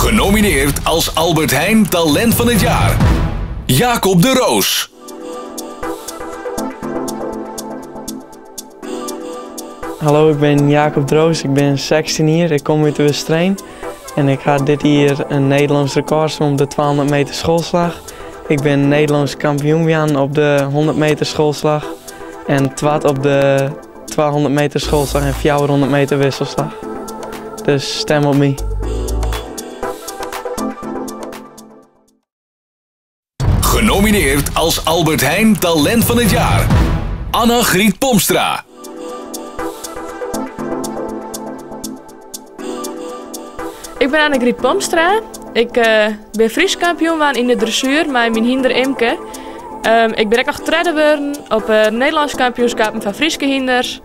Genomineerd als Albert Heijn Talent van het Jaar. Jacob de Roos. Hallo, ik ben Jacob de Roos, ik ben 16 hier, ik kom uit Westreen. En ik ga dit hier een Nederlands record op de 200 meter schoolslag. Ik ben Nederlands kampioen op de 100 meter schoolslag. En twat op de 200 meter schoolslag en 400 meter wisselslag. Dus stem op me. Genomineerd als Albert Heijn Talent van het Jaar. Anna-Griet Pomstra. Ik ben Anna-Griet Pomstra. Ik ben Fries kampioen in de dressuur met mijn hinder Imke. Ik ben ook nog getreden worden op Nederlands kampioenschappen van Friese hinders.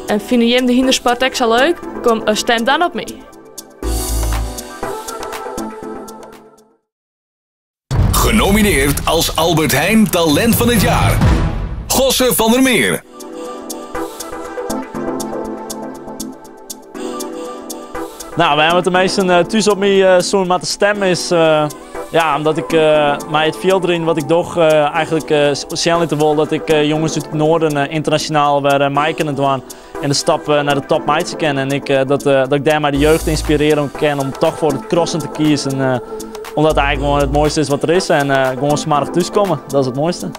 En vind je de hindersport ook zo leuk? Kom, stem dan op me. Genomineerd als Albert Heijn Talent van het Jaar. Gosse van der Meer. Nou, we hebben het meesten thuis op mij zo'n met de stem is. Ja, omdat ik mij het veel erin wat ik toch eigenlijk snel niet wil dat ik jongens uit het noorden internationaal weer mij kunnen doen en de stap naar de top mij te kennen. En dat ik daarmee de jeugd inspireren kan om toch voor het crossen te kiezen. Omdat het eigenlijk gewoon het mooiste is wat er is en gewoon smarig thuiskomen, dat is het mooiste.